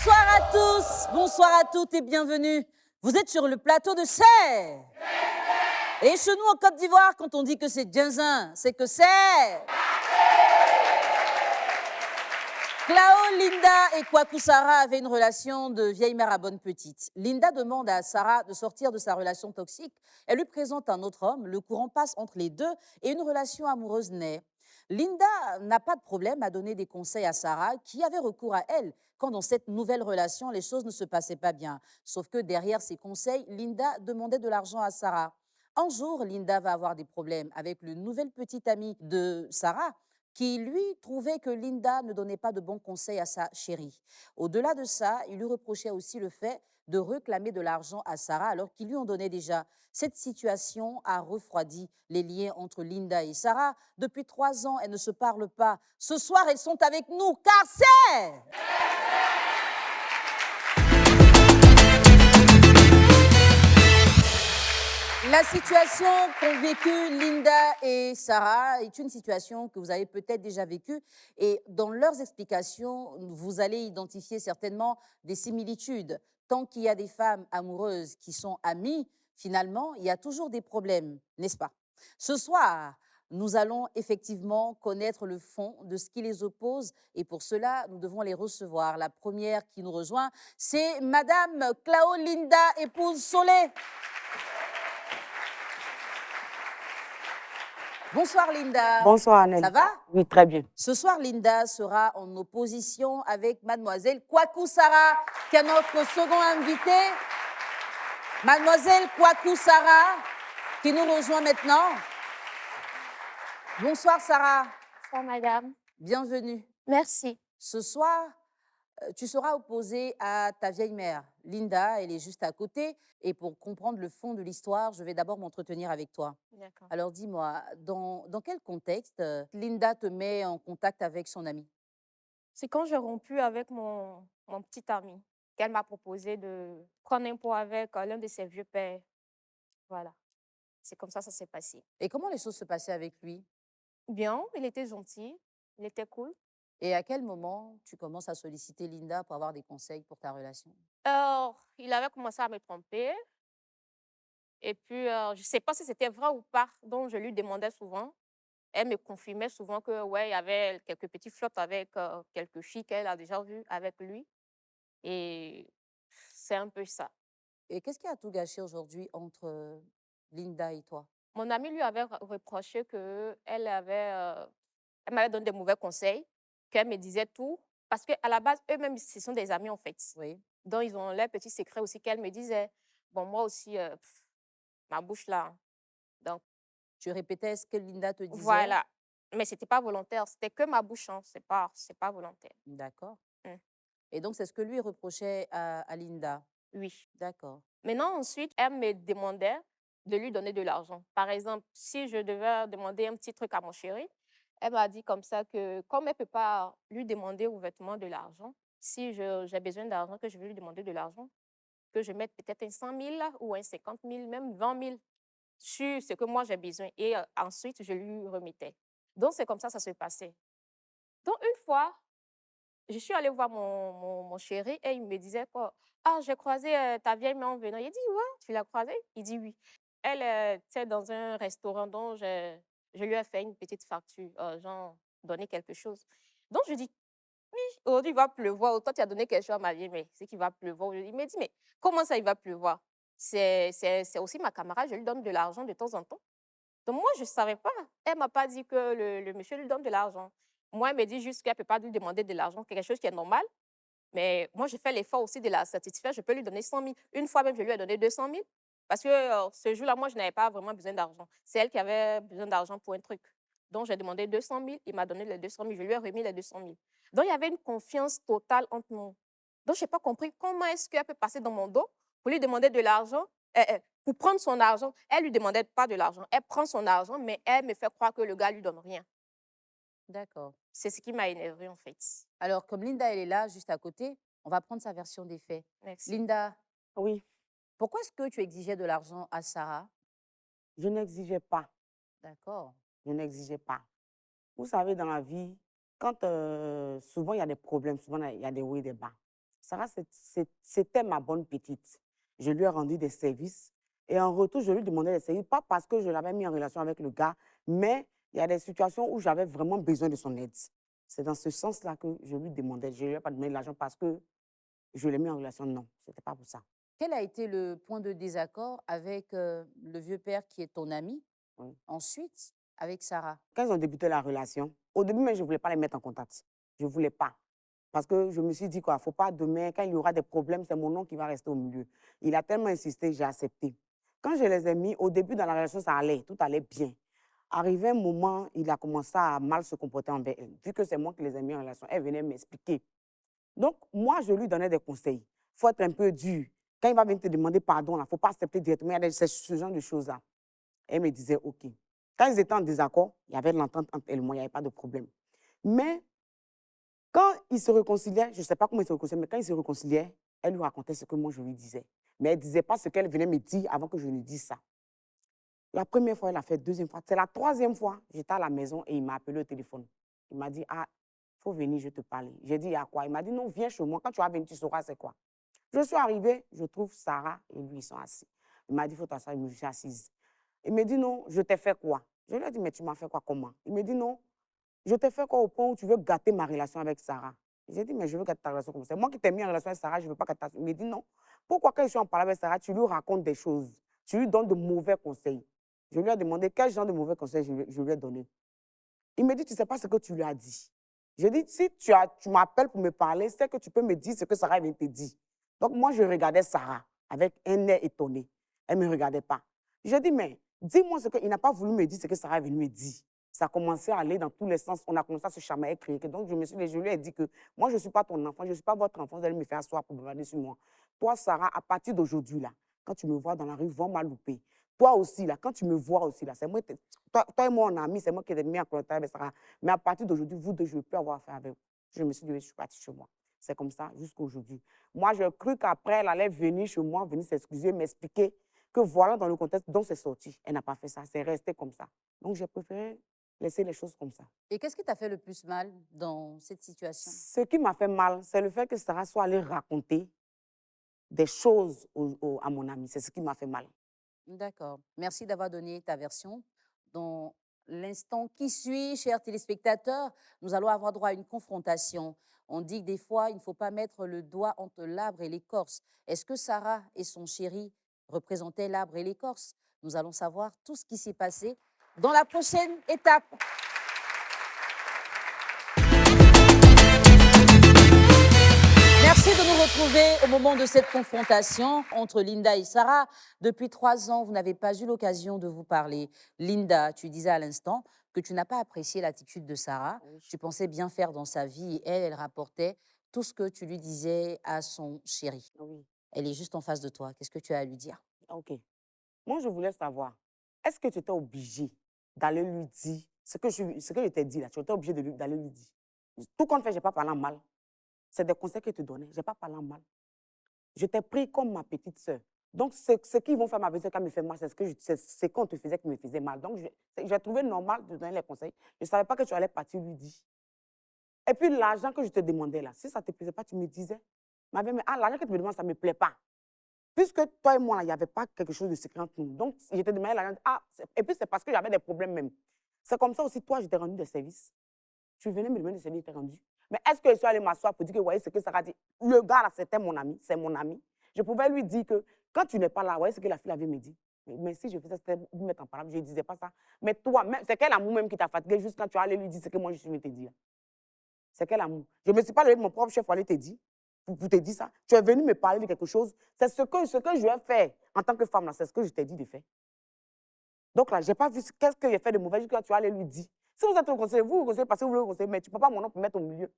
Bonsoir à tous, bonsoir à toutes et bienvenue. Vous êtes sur le plateau de Serre. Et chez nous en Côte d'Ivoire, quand on dit que c'est Djinzin, c'est que c'est... Clao, Linda et Kwaku Sarah avaient une relation de vieille mère à bonne petite. Linda demande à Sarah de sortir de sa relation toxique. Elle lui présente un autre homme, le courant passe entre les deux et une relation amoureuse naît. Linda n'a pas de problème à donner des conseils à Sarah, qui avait recours à elle quand dans cette nouvelle relation, les choses ne se passaient pas bien. Sauf que derrière ces conseils, Linda demandait de l'argent à Sarah. Un jour, Linda va avoir des problèmes avec le nouvel petit ami de Sarah, qui lui trouvait que Linda ne donnait pas de bons conseils à sa chérie. Au-delà de ça, il lui reprochait aussi le fait de réclamer de l'argent à Sarah alors qu'ils lui en donnaient déjà. Cette situation a refroidi les liens entre Linda et Sarah. Depuis 3 ans, elles ne se parlent pas. Ce soir, elles sont avec nous car c'est... La situation qu'ont vécue Linda et Sarah est une situation que vous avez peut-être déjà vécue et dans leurs explications, vous allez identifier certainement des similitudes. Tant qu'il y a des femmes amoureuses qui sont amies, finalement, il y a toujours des problèmes, n'est-ce pas? Ce soir, nous allons effectivement connaître le fond de ce qui les oppose et pour cela, nous devons les recevoir. La première qui nous rejoint, c'est Madame Clao Linda, épouse Solé. Bonsoir Linda. Bonsoir Annelle. Ça va? Oui, très bien. Ce soir, Linda sera en opposition avec mademoiselle Kwaku Sarah, qui est notre second invité. Mademoiselle Kwaku Sarah, qui nous rejoint maintenant. Bonsoir Sarah. Bonsoir madame. Bienvenue. Merci. Ce soir, tu seras opposée à ta vieille mère. Linda, elle est juste à côté. Et pour comprendre le fond de l'histoire, je vais d'abord m'entretenir avec toi. D'accord. Alors dis-moi, dans quel contexte Linda te met en contact avec son ami? C'est quand j'ai rompu avec mon petit ami qu'elle m'a proposé de prendre un pot avec l'un de ses vieux pères. Voilà. C'est comme ça s'est passé. Et comment les choses se passaient avec lui? Bien, il était gentil, il était cool. Et à quel moment tu commences à solliciter Linda pour avoir des conseils pour ta relation? Alors, il avait commencé à me tromper. Et puis, je ne sais pas si c'était vrai ou pas, donc je lui demandais souvent. Elle me confirmait souvent que, ouais, il y avait quelques petits flottes avec quelques filles qu'elle a déjà vues avec lui. Et c'est un peu ça. Et qu'est-ce qui a tout gâché aujourd'hui entre Linda et toi? Mon amie lui avait reproché elle m'avait donné des mauvais conseils, qu'elle me disait tout. Parce qu'à la base, eux-mêmes, ce sont des amis en fait. Oui. Donc, ils ont leurs petits secrets aussi qu'elle me disait. Bon, moi aussi, ma bouche là, hein. Donc, Tu répétais ce que Linda te disait? voilà. Mais c'était pas volontaire, c'était que ma bouche, hein. C'est pas volontaire. D'accord. Mm. Et donc, c'est ce que lui reprochait à Linda? Oui. D'accord. Maintenant, ensuite, elle me demandait de lui donner de l'argent. Par exemple, si je devais demander un petit truc à mon chéri, elle m'a dit comme ça que comme elle ne peut pas lui demander ouvertement de l'argent, si j'ai besoin d'argent, que je veux lui demander de l'argent, que je mette peut-être un 100 000 ou un 50 000, même 20 000 sur ce que moi j'ai besoin. Et ensuite, je lui remettais. Donc, c'est comme ça se passait. Donc, une fois, je suis allée voir mon chéri et il me disait quoi? Ah, j'ai croisé ta vieille mère en venant. Il dit, ouais, tu l'as croisée? Il dit oui. Elle était dans un restaurant dont je lui ai fait une petite facture, genre donné quelque chose. Donc, je dis, oui, aujourd'hui il va pleuvoir. Toi, tu as donné quelque chose à ma vieille mère. C'est qu'il va pleuvoir. Il me dit, mais comment ça, il va pleuvoir? C'est aussi ma camarade, je lui donne de l'argent de temps en temps. Donc, moi, je ne savais pas. Elle ne m'a pas dit que le monsieur lui donne de l'argent. Moi, elle me dit juste qu'elle ne peut pas lui demander de l'argent, quelque chose qui est normal. Mais moi, je fais l'effort aussi de la satisfaire. Je peux lui donner 100 000. Une fois même, je lui ai donné 200 000. Parce que ce jour-là, moi, je n'avais pas vraiment besoin d'argent. C'est elle qui avait besoin d'argent pour un truc. Donc, j'ai demandé 200 000. Il m'a donné les 200 000. Je lui ai remis les 200 000. Donc, il y avait une confiance totale entre nous. Donc, je n'ai pas compris comment est-ce qu'elle peut passer dans mon dos pour lui demander de l'argent, pour prendre son argent. Elle ne lui demandait pas de l'argent. Elle prend son argent, mais elle me fait croire que le gars ne lui donne rien. D'accord. C'est ce qui m'a énervée, en fait. Alors, comme Linda, elle est là, juste à côté, on va prendre sa version des faits. Merci. Linda, Oui, pourquoi est-ce que tu exigeais de l'argent à Sarah? je n'exigeais pas. D'accord. Je n'exigeais pas. Vous savez, dans la vie, quand souvent il y a des problèmes, souvent il y a des hauts et des bas. Sarah, c'était ma bonne petite. Je lui ai rendu des services. Et en retour, je lui demandais des services, pas parce que je l'avais mis en relation avec le gars, mais il y a des situations où j'avais vraiment besoin de son aide. C'est dans ce sens-là que je lui demandais. Je ne lui ai pas donné de l'argent parce que je l'ai mis en relation. Non, ce n'était pas pour ça. Quel a été le point de désaccord avec le vieux père qui est ton ami, Oui. ensuite avec Sarah? Quand ils ont débuté la relation, au début, même, je ne voulais pas les mettre en contact. Je ne voulais pas. Parce que je me suis dit, quoi, faut pas demain, quand il y aura des problèmes, c'est mon nom qui va rester au milieu. Il a tellement insisté, j'ai accepté. Quand je les ai mis, au début, dans la relation, ça allait, tout allait bien. Arrivé un moment, il a commencé à mal se comporter envers elle. Vu que c'est moi qui les ai mis en relation, elle venait m'expliquer. Donc, moi, je lui donnais des conseils. Il faut être un peu dur. Quand il va venir te demander pardon, il ne faut pas accepter directement. Il y a ce genre de choses-là. Elle me disait, OK. Quand ils étaient en désaccord, il y avait de l'entente entre elle et moi, il n'y avait pas de problème. Mais quand ils se réconciliaient, je ne sais pas comment ils se réconciliaient, mais quand ils se réconciliaient, elle lui racontait ce que moi je lui disais. Mais elle ne disait pas ce qu'elle venait me dire avant que je lui dise ça. La première fois, elle a fait, deuxième fois. C'est la troisième fois, j'étais à la maison et il m'a appelé au téléphone. Il m'a dit, ah, il faut venir, je te parle. J'ai dit, il y a quoi? Il m'a dit, non, viens chez moi. Quand tu vas venir, tu sauras c'est quoi. Je suis arrivée, je trouve Sarah et lui, ils sont assis. Il m'a dit, il faut t'asseoir, je suis assise. Il me dit, non, je t'ai fait quoi? Je lui ai dit, mais tu m'as fait quoi, comment? Il me dit, non, je t'ai fait quoi au point où tu veux gâter ma relation avec Sarah? J'ai dit, mais je veux gâter ta relation comme ça. Moi qui t'ai mis en relation avec Sarah, je ne veux pas gâter ta... Il me dit, non. Pourquoi quand je suis en parlant avec Sarah, tu lui racontes des choses? Tu lui donnes de mauvais conseils. Je lui ai demandé quel genre de mauvais conseils je lui ai donné. Il me dit, tu ne sais pas ce que tu lui as dit. Je dis, si tu m'appelles pour me parler, c'est que tu peux me dire ce que Sarah vient te dire. Donc moi, je regardais Sarah avec un air étonné. Elle ne me regardait pas. Je dis, mais dis-moi ce que... Il n'a pas voulu me dire ce que Sarah est venue me dire. Ça a commencé à aller dans tous les sens. On a commencé à se chamailler, crier. Donc je lui ai dit que moi, je ne suis pas ton enfant, je ne suis pas votre enfant. Vous allez me faire asseoir pour bavarder sur moi. Toi, Sarah, à partir d'aujourd'hui, là, quand tu me vois dans la rue, va m'alouper. Toi aussi, là, quand tu me vois aussi, là, c'est moi, toi et moi, on a mis, c'est moi qui ai mis en contact avec Sarah. Mais à partir d'aujourd'hui, vous deux, je ne veux plus avoir affaire avec vous. Je me suis dit, je suis partie chez moi. C'est comme ça jusqu'à aujourd'hui. Moi, je cru qu'après, elle allait venir chez moi, venir s'excuser, m'expliquer que voilà dans le contexte dont c'est sorti. Elle n'a pas fait ça, c'est resté comme ça. Donc, j'ai préféré laisser les choses comme ça. Et qu'est-ce qui t'a fait le plus mal dans cette situation? Ce qui m'a fait mal, c'est le fait que Sarah soit allée raconter des choses à mon ami. C'est ce qui m'a fait mal. D'accord. Merci d'avoir donné ta version. Dans l'instant qui suit, chers téléspectateurs, nous allons avoir droit à une confrontation. On dit que des fois, il ne faut pas mettre le doigt entre l'arbre et l'écorce. Est-ce que Sarah et son chéri représentaient l'arbre et l'écorce? Nous allons savoir tout ce qui s'est passé dans la prochaine étape. Merci de nous retrouver au moment de cette confrontation entre Linda et Sarah. Depuis 3 ans, vous n'avez pas eu l'occasion de vous parler. Linda, tu disais à l'instant que tu n'as pas apprécié l'attitude de Sarah. Oui. Tu pensais bien faire dans sa vie et elle rapportait tout ce que tu lui disais à son chéri. Oui, Elle est juste en face de toi. Qu'est-ce que tu as à lui dire? OK. Moi, je voulais savoir, est-ce que tu étais obligé d'aller lui dire ce que je t'ai dit là? Tu étais obligé d'aller lui dire. Tout compte fait, je n'ai pas parlé en mal. C'est des conseils que tu donnais. Je n'ai pas parlé en mal. Je t'ai pris comme ma petite sœur. Donc, ce qu'ils vont faire ma petite sœur quand elle me fait mal, c'est qu'on te faisait qui me faisait mal. Donc, j'ai trouvé normal de donner les conseils. Je ne savais pas que tu allais partir lui dire. Et puis, l'argent que je te demandais là, si ça ne te plaisait pas, tu me disais. Mais l'argent que tu me demandes, ça ne me plaît pas. Puisque toi et moi, là, il n'y avait pas quelque chose de secret entre nous. Donc, je te demandais l'argent. Et puis, c'est parce que j'avais des problèmes même. C'est comme ça aussi, toi, je t'ai rendu des services. Tu venais me demander des services, je t'ai rendu. Mais est-ce que je suis allée m'asseoir pour dire que, vous voyez ce que Sarah dit? Le gars, là, c'était mon ami, c'est mon ami. Je pouvais lui dire que quand tu n'es pas là, vous voyez ce que la fille avait me dit. Mais si je faisais, c'était vous mettre en parole, je ne disais pas ça. Mais toi, c'est quel amour même qui t'a fatigué juste quand tu allais lui dire ce que moi je suis venu te dire? C'est quel amour? Je ne me suis pas levé de mon propre chef pour aller te dire, pour te dire ça. Tu es venu me parler de quelque chose. C'est ce que je vais faire en tant que femme, là, c'est ce que je t'ai dit de faire. Donc là, je n'ai pas vu qu'est-ce que j'ai fait de mauvais jusqu'à tu allais lui dire. Si vous êtes au conseil, vous conseillez parce que vous voulez conseiller, mais tu ne peux pas mon nom pour mettre au milieu.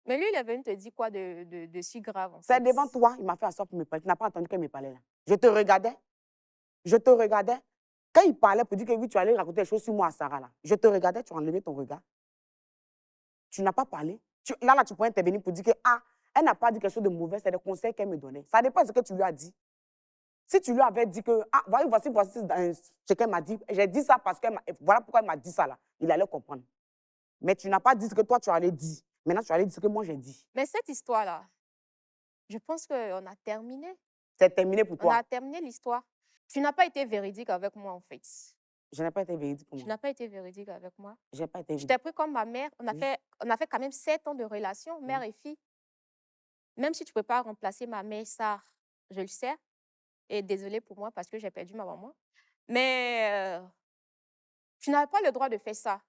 Mais lui, il est venu te dire quoi de si grave, en C'est fait? devant toi, il m'a fait asseoir pour me parler. Tu n'as pas entendu qu'il me parlait là. Je te regardais. Je te regardais. Quand il parlait pour dire que oui, tu allais raconter des choses sur moi à Sarah là. Je te regardais, tu as enlevé ton regard. Tu n'as pas parlé. Là, tu pourrais intervenir pour dire que elle n'a pas dit quelque chose de mauvais, c'est des conseils qu'elle me donnait. Ça dépend de ce que tu lui as dit. Si tu lui avais dit que, voici ce qu'elle m'a dit, j'ai dit ça parce que voilà pourquoi elle m'a dit ça là, il allait comprendre. Mais tu n'as pas dit ce que toi tu allais dire. Maintenant, tu allais dire ce que moi j'ai dit. Mais cette histoire-là, Je pense qu'on a terminé. C'est terminé pour On toi. a terminé l'histoire. Tu n'as pas été véridique avec moi, en fait. Je n'ai pas été véridique pour Tu moi. n'as pas été véridique avec moi. Je n'ai pas été Je véridique. t'ai pris comme ma mère. On a Oui. fait quand même 7 ans de relation, mère et fille. Même si tu ne peux pas remplacer ma mère, ça, je le sais. Et désolée pour moi parce que j'ai perdu ma maman. Mais tu n'avais pas le droit de faire ça.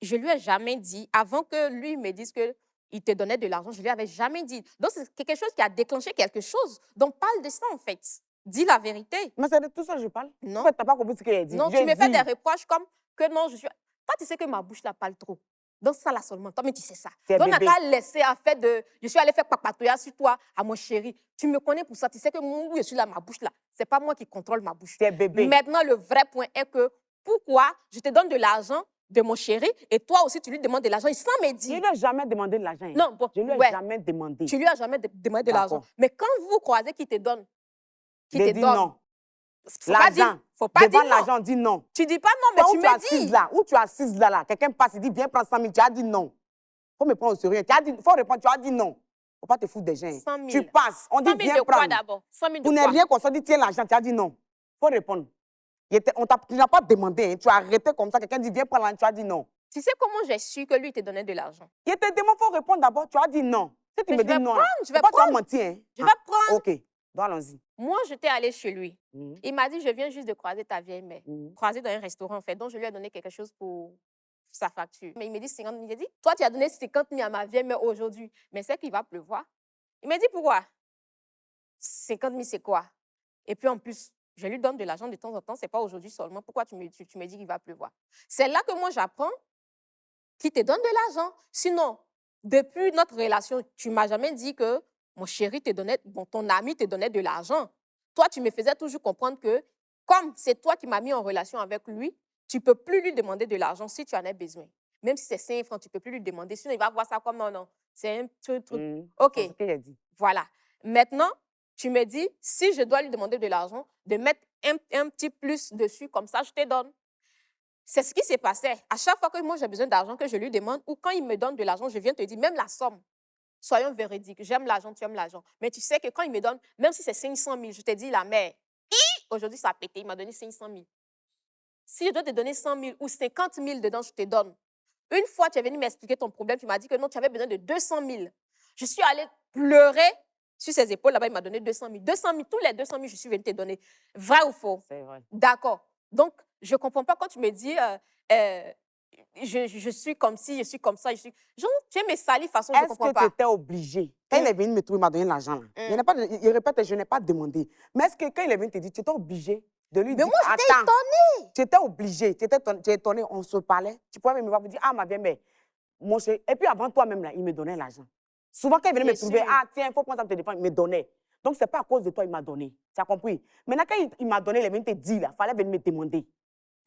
Je lui ai jamais dit, avant que lui me dise qu'il te donnait de l'argent, je lui avais jamais dit. Donc, c'est quelque chose qui a déclenché quelque chose. Donc, parle de ça, en fait. Dis la vérité. Mais c'est de tout ça que je parle. Non. Pourquoi tu n'as pas compris ce qu'il a dit? Non, Je tu me fais dis. des reproches comme que non, je suis. Toi, tu sais que ma bouche là parle trop. Donc, ça là seulement. Toi, mais tu sais ça. T'es Donc, on n'a bébé. qu'à laisser à faire de. Je suis allée faire papatouilla sur toi, à mon chéri. Tu me connais pour ça. Tu sais que moi, où je suis là, ma bouche là, c'est pas moi qui contrôle ma bouche. T'es bébé. Maintenant, le vrai point est que pourquoi je te donne de l'argent de mon chéri et toi aussi, tu lui demandes de l'argent sans me Je dire. ne lui ai jamais demandé de l'argent. hein. Non, bon, Je ne lui ai ouais, jamais demandé. tu lui as jamais demandé de l'argent. D'accord. Mais quand vous croisez qu'il te donne, Il a dit non. faut pas dire, L'argent. faut pas dire Devant non. l'argent, dis non. Tu dis pas non, mais Toi, tu où tu es me assise dis. là, où tu es assise là, quelqu'un passe, il dit viens prendre 100 000, tu as dit non. Faut me prendre au sérieux. Tu as dit, faut répondre, tu as dit non. Faut pas te foutre des gens. 100 000. Tu passes, on dit 100 000 viens de quoi prendre. d'abord? 100 000 de Pour ne quoi? rien qu'on se dit tiens l'argent, tu as dit non. Faut répondre. Tu n'as pas demandé, hein. Tu as arrêté comme ça, quelqu'un dit viens prendre l'argent, tu as dit non. Tu sais comment j'ai su que lui te donnait de l'argent? Il te demande, faut répondre d'abord, tu as dit non. Si tu Mais me je dis vais non, prendre, là, je vais pourquoi tu as prendre. menti, hein? Je vais prendre. Ok, donc allons-y. Moi, j'étais allée chez lui. Mhm. Il m'a dit, je viens juste de croiser ta vieille mère. Mhm. Croiser dans un restaurant, en fait. Donc, je lui ai donné quelque chose pour sa facture. Mais il me dit 50 000. Il a dit, toi, tu as donné 50 000 à ma vieille mère aujourd'hui. Mais c'est qu'il va pleuvoir. Il m'a dit, pourquoi? 50 000, c'est quoi? Et puis, en plus, je lui donne de l'argent de temps en temps. Ce n'est pas aujourd'hui seulement. Pourquoi tu me dis qu'il va pleuvoir? C'est là que moi, j'apprends qu'il te donne de l'argent. Sinon, depuis notre relation, tu ne m'as jamais dit que mon chéri te donnait, bon, ton ami te donnait de l'argent. Toi, tu me faisais toujours comprendre que, comme c'est toi qui m'as mis en relation avec lui, tu ne peux plus lui demander de l'argent si tu en as besoin. Même si c'est 5 francs, tu ne peux plus lui demander. Sinon, il va voir ça comme non, non. C'est un truc. Mhm. OK, C'est ce qu'il a dit. voilà. Maintenant, tu me dis, si je dois lui demander de l'argent, de mettre un petit plus dessus, comme ça, je te donne. C'est ce qui s'est passé. À chaque fois que moi, j'ai besoin d'argent, que je lui demande, ou quand il me donne de l'argent, je viens te dire, même la somme, soyons véridiques, j'aime l'argent, tu aimes l'argent. Mais tu sais que quand il me donne, même si c'est 500 000, je te dis, la mère, aujourd'hui, ça a pété, il m'a donné 500 000. Si je dois te donner 100 000 ou 50 000 dedans, je te donne. Une fois, tu es venu m'expliquer ton problème, tu m'as dit que non, tu avais besoin de 200 000. Je suis allée pleurer sur ses épaules, là-bas, il m'a donné 200 000. 200 000, tous les 200 000, je suis venue te donner. Vrai ou faux? C'est vrai. D'accord. Donc, je ne comprends pas quand tu me dis, je suis comme ci, je suis comme ça. Genre, tu es mes salis façon, je ne Est-ce comprends que pas. tu étais obligé? Quand il est venu me trouver, il m'a donné l'argent. Il répète, je n'ai pas demandé. Mais est-ce que quand il est venu te dire, tu étais obligé de lui dire, moi, j'étais attends, tu étais obligé, tu es étonné, on se parlait. Tu pouvais même me voir me dire, ah, ma bien-mère, mon chéri. Et puis avant toi-même, là, il me donnait l'argent. Souvent, quand il venait Bien me trouver, sûr. ah, tiens, il faut prendre ça pour te défendre, il me donnait. Donc, ce n'est pas à cause de toi, il m'a donné. Tu as compris? Maintenant, quand il m'a donné, il est venu te dire, il fallait venir me demander.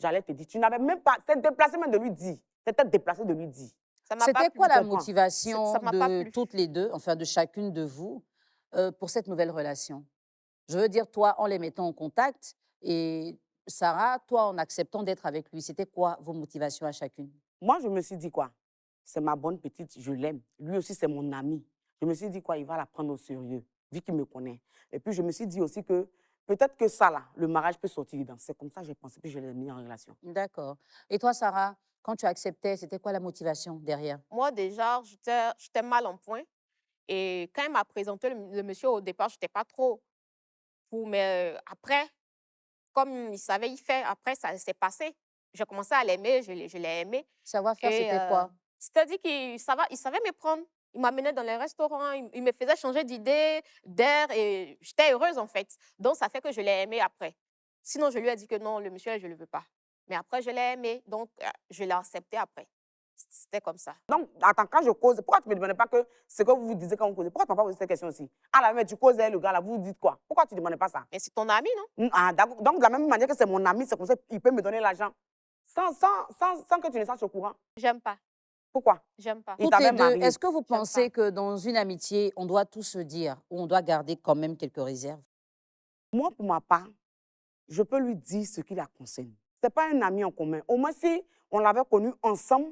J'allais te dire, tu n'avais même pas, c'est déplacé même de lui dire. C'était déplacé de lui dire. Ça m'a pas C'était plu. quoi la comprends. motivation Ça m'a pas de plu. toutes les deux, enfin de chacune de vous, pour cette nouvelle relation? Je veux dire, toi, en les mettant en contact, et Sarah, toi, en acceptant d'être avec lui. C'était quoi vos motivations à chacune? Moi, je me suis dit quoi? C'est ma bonne petite, je l'aime. Lui aussi, c'est mon ami. Je me suis dit quoi? Il va la prendre au sérieux, vu qu'il me connaît. Et puis, je me suis dit aussi que peut-être que ça, là, le mariage peut sortir dedans. C'est comme ça que j'ai pensé, puis je l'ai mis en relation. D'accord. Et toi, Sarah, quand tu acceptais, c'était quoi la motivation derrière? Moi, déjà, j'étais mal en point. Et quand il m'a présenté le monsieur au départ, je n'étais pas trop pour. Mais après, comme il savait y faire, après, ça s'est passé. J'ai commencé à l'aimer, je l'ai aimé. Savoir-faire, Et c'était quoi? c'est-à-dire qu'il savait me prendre. Il m'amenait dans les restaurants, il me faisait changer d'idée, d'air, et j'étais heureuse en fait. Donc, ça fait que je l'ai aimé après. Sinon, je lui ai dit que non, le monsieur, je ne le veux pas. Mais après, je l'ai aimé, donc je l'ai accepté après. C'était comme ça. Donc, attends, quand je cause, pourquoi tu ne me demandais pas que ce que vous vous disiez quand vous causez? Pourquoi tu ne m'as pas posé cette question aussi? Ah là, mais tu causais, le gars là, vous vous dites quoi? Pourquoi tu ne demandais pas ça? Mais c'est ton ami, non? Ah, donc, de la même manière que c'est mon ami, c'est comme ça qu'il peut me donner l'argent. Sans que tu ne saches au courant. J'aime pas. Pourquoi? J'aime pas. Il Toutes les t'avait deux, marié. est-ce que vous J'aime pensez pas. que dans une amitié, on doit tout se dire ou on doit garder quand même quelques réserves? Moi, pour ma part, je peux lui dire ce qui la concerne. Ce n'est pas un ami en commun. Au moins, si on l'avait connu ensemble,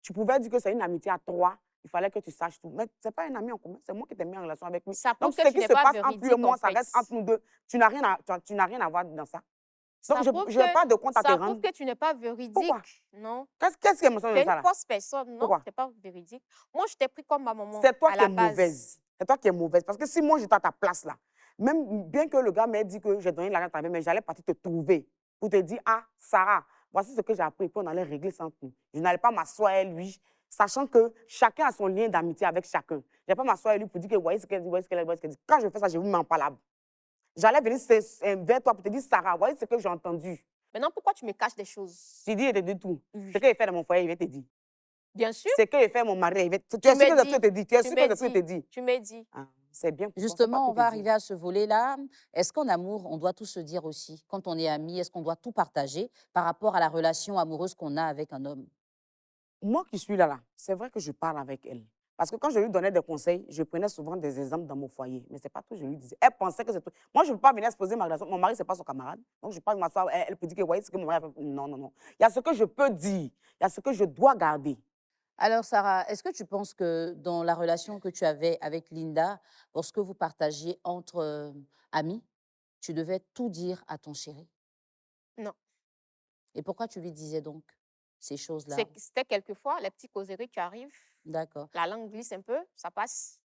tu pouvais dire que c'est une amitié à 3, Il fallait que tu saches tout. Mais ce n'est pas un ami en commun, c'est moi qui t'ai mis en relation avec lui. Ça Donc, prouve que ce tu qui n'es se pas passe entre lui et véridique, en moi, ça fait. reste entre nous deux. Tu n'as rien à voir dans ça. Donc, Ça je prouve n'ai pas de compte à te ça prouve rendre. que tu n'es pas Pourquoi? véridique, non? Qu'est-ce qui est méchant Tu de es ça une là? fausse personne, non? Pourquoi? Tu n'es pas véridique. Moi, je t'ai pris comme ma maman, C'est toi à qui es la base. mauvaise. C'est toi qui es mauvaise. Parce que si moi, j'étais à ta place là, même bien que le gars m'ait dit que j'ai donné l'argent à ta mère, mais j'allais partir te trouver pour te dire, ah, Sarah, voici ce que j'ai appris, puis on allait régler ça entre nous. Je n'allais pas m'asseoir à lui, sachant que chacun a son lien d'amitié avec chacun. Je n'allais pas m'asseoir à lui pour dire que voyez ce qu'elle dit, voyez ce qu'elle dit, voyez ce qu'elle dit. Quand je fais ça, je vous mets en palabre. J'allais venir vers toi pour te dire, Sarah, voyez ce que j'ai entendu. Maintenant, pourquoi tu me caches des choses? Tu dis, il te dit tout. Oui. Ce qu'il fait dans mon foyer, il va te dire. Bien sûr, Ce qu'il fait mon mari, il va te dire. Tu tu es sûr me que dis, je te dis. Tu es tu sûr que me je te dis, dis. tu me dis. Ah, c'est bien pour toi, c'est pas Justement, tout on va te arriver dire. à ce volet-là. Est-ce qu'en amour, on doit tout se dire aussi? Quand on est amis, est-ce qu'on doit tout partager par rapport à la relation amoureuse qu'on a avec un homme? Moi qui suis là, c'est vrai que je parle avec elle. Parce que quand je lui donnais des conseils, je prenais souvent des exemples dans mon foyer. Mais ce n'est pas tout, je lui disais. Elle pensait que c'est tout. Moi, je ne veux pas venir exposer ma relation. Mon mari, ce n'est pas son camarade. Donc, je ne peux pas m'asseoir. Elle peut dire que, voyez ce que mon mari a fait. Non, non, non. Il y a ce que je peux dire. Il y a ce que je dois garder. Alors, Sarah, est-ce que tu penses que dans la relation que tu avais avec Linda, lorsque vous partagiez entre amis, tu devais tout dire à ton chéri? Non. Et pourquoi tu lui disais donc ces choses-là? C'était quelquefois les petits causeries qui arrivent, D'accord. la langue glisse un peu, ça passe.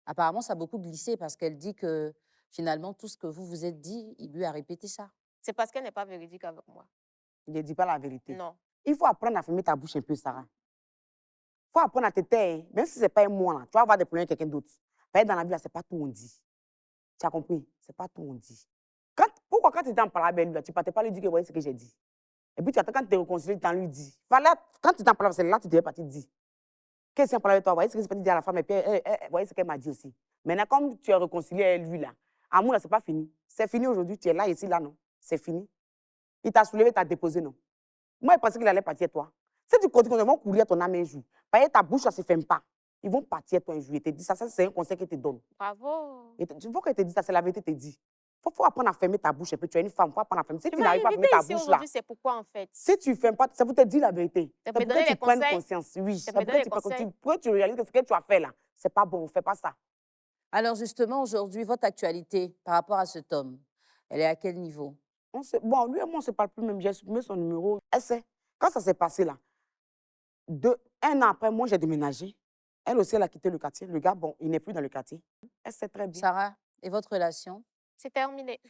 Apparemment, ça a beaucoup glissé parce qu'elle dit que finalement, tout ce que vous vous êtes dit, il lui a répété ça. C'est parce qu'elle n'est pas véridique avec moi. Ne dis pas la vérité. Non. Il faut apprendre à fermer ta bouche un peu, Sarah. Il faut apprendre à te taire. Même si ce n'est pas moi, là, tu vas avoir des problèmes avec quelqu'un d'autre. Dans la vie, ce n'est pas tout on dit. Tu as compris? Ce n'est pas tout on dit. Pourquoi quand tu étais en parlant avec lui, tu ne partais pas lui dire que voyez ce que j'ai dit? Et puis tu attends quand tu te réconcilies, tu lui dis. Quand tu t'en parles, c'est là que tu devais partir dire. Qu'est-ce qu'il parle avec toi? Voyez ce que c'est parti dire à la femme et puis voyez ce qu'elle m'a dit aussi. Maintenant, comme tu es réconcilié avec lui là, amour là, c'est pas fini. C'est fini aujourd'hui, tu es là, ici, là, non. C'est fini. Il t'a soulevé, t'a déposé, non. Moi, je pensais qu'il allait partir toi. Si tu continues, ils vont courir à ton âme un jour. Parce que ta bouche, ça ne se ferme pas. Ils vont partir toi un jour. Ils te disent ça, c'est un conseil qu'ils te donnent. Bravo. Tu vois qu'elle te dit ça, c'est la vérité, te dit. Il faut apprendre à fermer ta bouche. Et puis tu es une femme, il faut apprendre à fermer. Si Tu tu m'as n'arrives pas à invité fermer ta ici bouche là, aujourd'hui, c'est pourquoi en fait? si tu ne fermes pas, ça vous te dit la vérité. Ça C'est me pour donner que tu des prennes conseils. conscience. Oui, Ça c'est me pour donne que des tu, conseils. pour que tu réalises que ce que tu as fait là, c'est pas bon, on ne fait pas ça. Alors justement, aujourd'hui, votre actualité par rapport à cet homme, elle est à quel niveau? Bon, lui et moi, on ne se parle plus même. J'ai supprimé son numéro. Elle sait. Quand ça s'est passé là, un an après, moi, j'ai déménagé. Elle aussi, elle a quitté le quartier. Le gars, bon, il n'est plus dans le quartier. Elle sait très bien. Sarah, et votre relation? C'est terminé.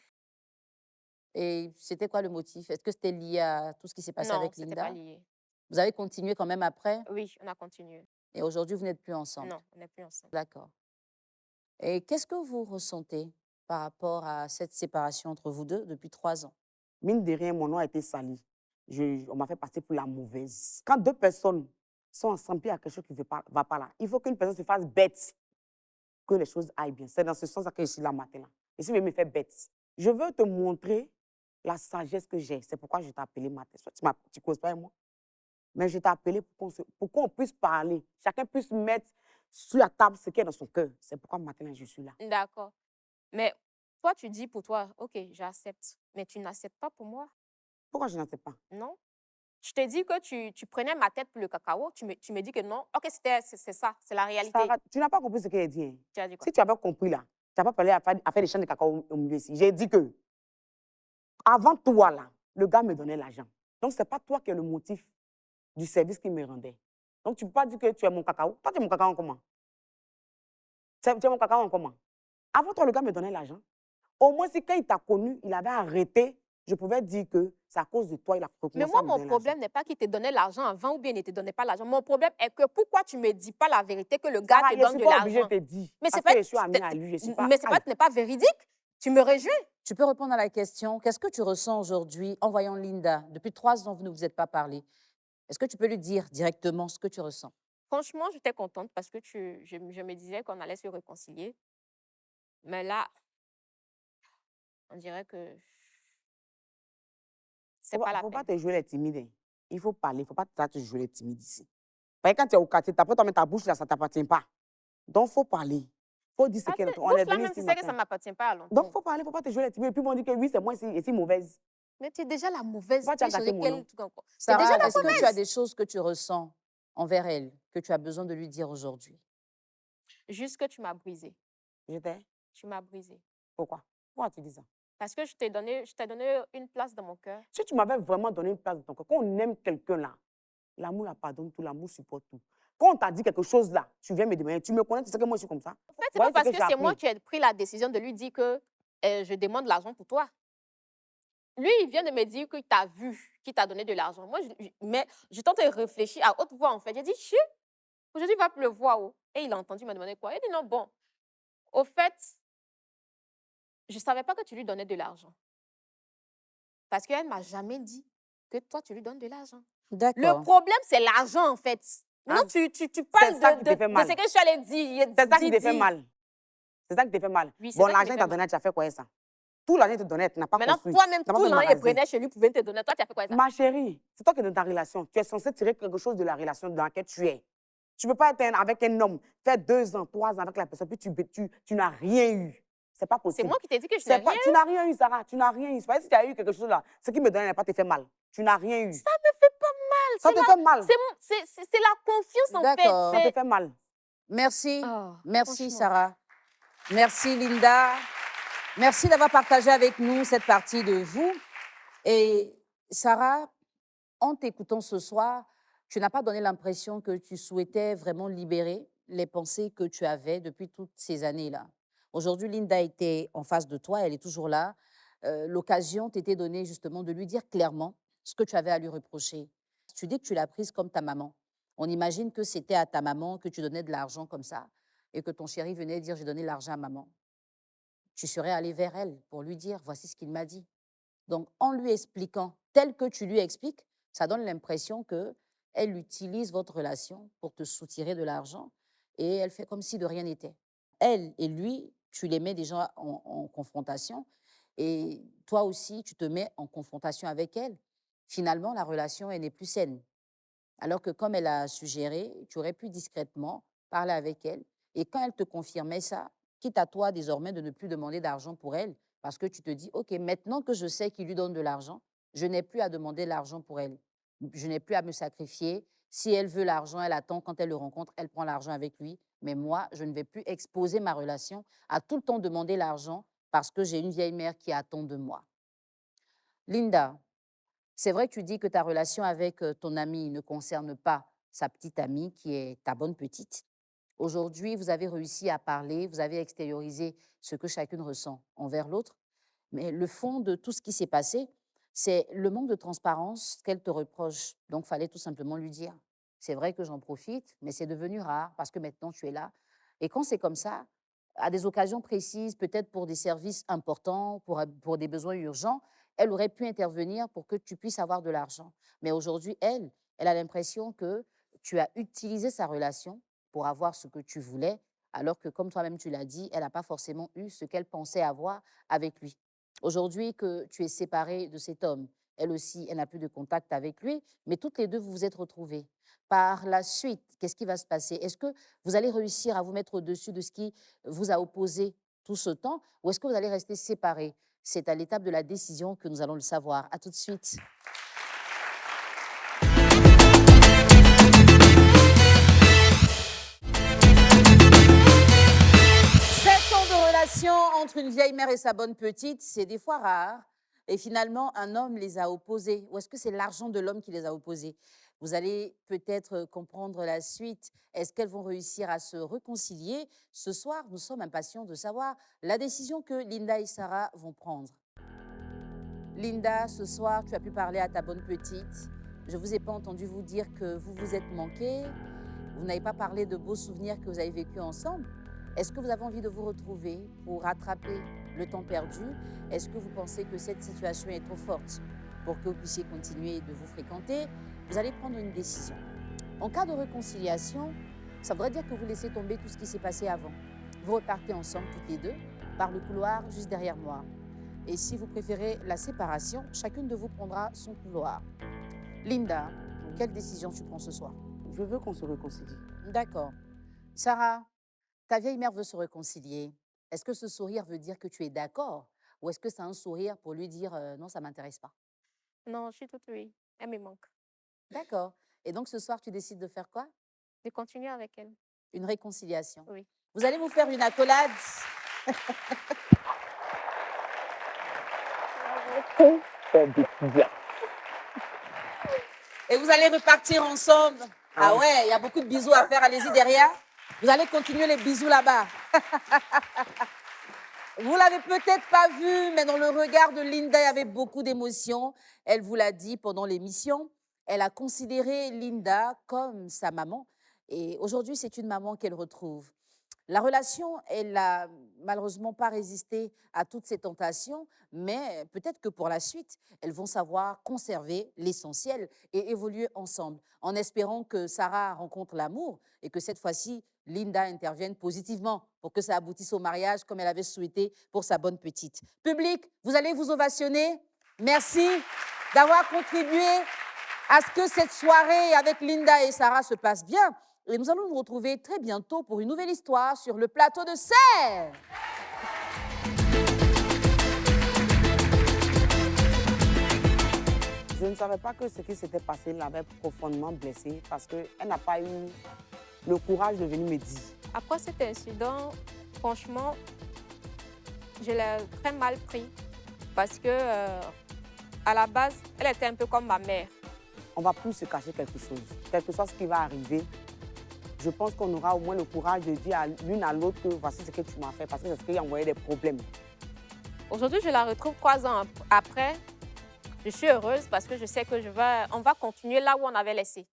Et c'était quoi le motif? Est-ce que c'était lié à tout ce qui s'est passé Non, avec c'était pas Linda? lié. Vous avez continué quand même après? Oui, on a continué. Et aujourd'hui, vous n'êtes plus ensemble? Non, on n'est plus ensemble. D'accord. Et qu'est-ce que vous ressentez par rapport à cette séparation entre vous deux depuis 3 ans? Mine de rien, mon nom a été sali. On m'a fait passer pour la mauvaise. Quand deux personnes sont ensemble, puis il y a quelque chose qui ne va pas là, il faut qu'une personne se fasse bête, que les choses aillent bien. C'est dans ce sens que je suis là matin. Là. Et si je me fais bête, je veux te montrer la sagesse que j'ai. C'est pourquoi je t'ai appelé matin. Tu ne causes pas avec moi. Mais je t'ai appelé pour qu'on puisse parler. Chacun puisse mettre sur la table ce qui est dans son cœur. C'est pourquoi matin, je suis là. D'accord. Mais toi, tu dis pour toi, ok, j'accepte. Mais tu n'acceptes pas pour moi, Pourquoi je n'en sais pas? non? Je te dis que tu prenais ma tête pour le cacao. Tu me dis que non. Ok, c'est ça, c'est la réalité. Sarah, tu n'as pas compris ce qu'elle dit. Hein? Tu as dit quoi? Si tu avais compris là, tu n'as pas parlé à faire des champs de cacao au milieu ici. J'ai dit que, avant toi là, le gars me donnait l'argent. Donc, ce n'est pas toi qui es le motif du service qu'il me rendait. Donc, tu ne peux pas dire que tu es mon cacao. Toi, tu es mon cacao en comment? Tu es mon cacao en comment? Avant toi, le gars me donnait l'argent. Au moins, si quand il t'a connu, il avait arrêté, je pouvais dire que c'est à cause de toi, il a recommencé Mais moi, à me donner mon l'argent. problème n'est pas qu'il te donnait l'argent avant ou bien il ne te donnait pas l'argent. Mon problème est que pourquoi tu ne me dis pas la vérité que le gars Sarah, te je donne suis de pas obligée de l'argent? te dire. Mais c'est Parce que pas, je suis amie à lui, je suis pas... mais c'est pas, tu n'es pas véridique. Tu me rejoins. Tu peux répondre à la question. Qu'est-ce que tu ressens aujourd'hui en voyant Linda? Depuis 3 ans, vous ne vous êtes pas parlé. Est-ce que tu peux lui dire directement ce que tu ressens? Franchement, j'étais contente parce que je me disais qu'on allait se réconcilier. Mais là, on dirait que c'est pas la faut pas peine. te jouer les timides. Hein. Il faut parler, il ne faut pas te jouer les timides ici. Parce que quand tu es au quartier, tu apprends ta bouche là, ça ne t'appartient pas. Donc, il faut parler. Il faut dire ce qu'il y a. On est Bouche là, venu même ici tu sais que ça matin. ne m'appartient pas à Donc, longtemps. il faut parler, il ne faut pas te jouer les timides. Et puis, ils vont dire que oui, c'est moi ici mauvaise. Mais tu es déjà la mauvaise. Pourquoi Tu tu as as gâté changé mon quel nom? truc encore? Tu es déjà Sarah, la est-ce que tu as mauvaise. des choses que tu ressens envers elle que tu as besoin de lui dire aujourd'hui? Juste que tu m'as brisé. J'étais. Tu m'as brisé. Pourquoi? Pourquoi tu dis ça? Parce que je t'ai donné une place dans mon cœur. Si tu m'avais vraiment donné une place dans ton cœur, quand on aime quelqu'un là, l'amour la pardonne tout, l'amour supporte tout. Quand on t'a dit quelque chose là, tu viens me demander, tu me connais, tu sais que moi je suis comme ça. En fait, c'est Voilà pas ce parce que que j'ai c'est moi appris. qui ai pris la décision de lui dire que je demande l'argent pour toi. Lui, il vient de me dire qu'il t'a vu, qu'il t'a donné de l'argent. Moi, mais je tente de réfléchir à haute voix, en fait. J'ai dit, chut, aujourd'hui, il va pleuvoir. Oh. Et il a entendu, il m'a demandé quoi. Il dit, non, bon, au fait, je ne savais pas que tu lui donnais de l'argent. Parce qu'elle ne m'a jamais dit que toi, tu lui donnes de l'argent. Le D'accord. problème, c'est l'argent, en fait. Maintenant, Hein? tu parles ça qui te fait de mal. ce que je suis allée dire. C'est ça qui te fait Dis. mal. C'est ça qui te fait mal. Oui, c'est Bon, ça qui me l'argent fait que tu as mal. donné, tu as fait quoi avec ça? Tout l'argent que tu as donné, tu n'as pas Maintenant, construit. toi-même, Tu n'as pas tout fait de l'argent qu'il magasin. prenait chez lui pouvait te donner. Toi, tu as fait quoi avec ça? Ma chérie, c'est toi qui es dans ta relation. Tu es censé tirer quelque chose de la relation dans laquelle tu es. Tu ne peux pas être avec un homme, faire 2 ans, 3 ans avec la personne, puis tu n'as rien eu. C'est pas C'est possible. moi qui t'ai dit que je n'ai rien. Tu n'as rien eu, Sarah. Tu n'as rien eu. C'est pas si tu as eu quelque chose là. Ce qui me donnait n'a pas te fait mal. Tu n'as rien eu. Ça me fait pas mal. Ça te fait mal. C'est la confiance, en fait. D'accord. Ça te fait mal. Merci. Oh, Merci, franchement. Sarah. Merci, Linda. Merci d'avoir partagé avec nous cette partie de vous. Et Sarah, en t'écoutant ce soir, tu n'as pas donné l'impression que tu souhaitais vraiment libérer les pensées que tu avais depuis toutes ces années-là. Aujourd'hui, Linda était en face de toi, elle est toujours là. L'occasion t'était donnée justement de lui dire clairement ce que tu avais à lui reprocher. Tu dis que tu l'as prise comme ta maman. On imagine que c'était à ta maman que tu donnais de l'argent comme ça et que ton chéri venait dire j'ai donné de l'argent à maman. Tu serais allé vers elle pour lui dire voici ce qu'il m'a dit. Donc, en lui expliquant tel que tu lui expliques, ça donne l'impression qu'elle utilise votre relation pour te soutirer de l'argent et elle fait comme si de rien n'était. Elle et lui, tu les mets déjà en confrontation et toi aussi, tu te mets en confrontation avec elle. Finalement, la relation, elle n'est plus saine. Alors que comme elle a suggéré, tu aurais pu discrètement parler avec elle. Et quand elle te confirmait ça, quitte à toi désormais de ne plus demander d'argent pour elle, parce que tu te dis, OK, maintenant que je sais qu'il lui donne de l'argent, je n'ai plus à demander l'argent pour elle. Je n'ai plus à me sacrifier. Si elle veut l'argent, elle attend, quand elle le rencontre, elle prend l'argent avec lui. Mais moi, je ne vais plus exposer ma relation à tout le temps demander l'argent parce que j'ai une vieille mère qui attend de moi. Linda, c'est vrai que tu dis que ta relation avec ton amie ne concerne pas sa petite amie qui est ta bonne petite. Aujourd'hui, vous avez réussi à parler, vous avez extériorisé ce que chacune ressent envers l'autre. Mais le fond de tout ce qui s'est passé, c'est le manque de transparence qu'elle te reproche. Donc, il fallait tout simplement lui dire. C'est vrai que j'en profite, mais c'est devenu rare parce que maintenant tu es là. Et quand c'est comme ça, à des occasions précises, peut-être pour des services importants, pour des besoins urgents, elle aurait pu intervenir pour que tu puisses avoir de l'argent. Mais aujourd'hui, elle a l'impression que tu as utilisé sa relation pour avoir ce que tu voulais, alors que, comme toi-même tu l'as dit, elle n'a pas forcément eu ce qu'elle pensait avoir avec lui. Aujourd'hui que tu es séparée de cet homme, elle aussi, elle n'a plus de contact avec lui, mais toutes les deux, vous vous êtes retrouvées. Par la suite, qu'est-ce qui va se passer? Est-ce que vous allez réussir à vous mettre au-dessus de ce qui vous a opposé tout ce temps, ou est-ce que vous allez rester séparés? C'est à l'étape de la décision que nous allons le savoir. À tout de suite. 7 ans de relation entre une vieille mère et sa bonne petite, c'est des fois rare. Et finalement, un homme les a opposés. Ou est-ce que c'est l'argent de l'homme qui les a opposés? Vous allez peut-être comprendre la suite. Est-ce qu'elles vont réussir à se réconcilier? Ce soir, nous sommes impatients de savoir la décision que Linda et Sarah vont prendre. Linda, ce soir, tu as pu parler à ta bonne petite. Je ne vous ai pas entendu vous dire que vous vous êtes manqués. Vous n'avez pas parlé de beaux souvenirs que vous avez vécus ensemble. Est-ce que vous avez envie de vous retrouver pour rattraper le temps perdu? Est-ce que vous pensez que cette situation est trop forte pour que vous puissiez continuer de vous fréquenter? Vous allez prendre une décision. En cas de réconciliation, ça voudrait dire que vous laissez tomber tout ce qui s'est passé avant. Vous repartez ensemble toutes les deux par le couloir juste derrière moi. Et si vous préférez la séparation, chacune de vous prendra son couloir. Linda, quelle décision tu prends ce soir? Je veux qu'on se réconcilie. D'accord. Sarah, ta vieille mère veut se réconcilier. Est-ce que ce sourire veut dire que tu es d'accord? Ou est-ce que c'est un sourire pour lui dire non, ça ne m'intéresse pas? Non, je suis toute oui. Elle me manque. D'accord. Et donc, ce soir, tu décides de faire quoi? De continuer avec elle. Une réconciliation. Oui. Vous allez vous faire une accolade et vous allez repartir ensemble. Ah ouais, il y a beaucoup de bisous à faire. Allez-y derrière. Vous allez continuer les bisous là-bas. Vous l'avez peut-être pas vu, mais dans le regard de Linda, il y avait beaucoup d'émotions. Elle vous l'a dit pendant l'émission. Elle a considéré Linda comme sa maman. Et aujourd'hui, c'est une maman qu'elle retrouve. La relation, elle n'a malheureusement pas résisté à toutes ces tentations, mais peut-être que pour la suite, elles vont savoir conserver l'essentiel et évoluer ensemble, en espérant que Sarah rencontre l'amour et que cette fois-ci, Linda intervienne positivement pour que ça aboutisse au mariage comme elle avait souhaité pour sa bonne petite. Public, vous allez vous ovationner. Merci d'avoir contribué à ce que cette soirée avec Linda et Sarah se passe bien. Et nous allons nous retrouver très bientôt pour une nouvelle histoire sur le plateau de Serre. Je ne savais pas que ce qui s'était passé l'avait profondément blessée parce qu'elle n'a pas eu le courage de venir me dire. Après cet incident, franchement, je l'ai très mal pris parce que, à la base, elle était un peu comme ma mère. On ne va plus se cacher quelque chose. Quel que soit ce qui va arriver, je pense qu'on aura au moins le courage de dire à l'une à l'autre que voici ce que tu m'as fait parce que c'est ce qui a envoyé des problèmes. Aujourd'hui, je la retrouve 3 ans après. Je suis heureuse parce que je sais que on va continuer là où on avait laissé.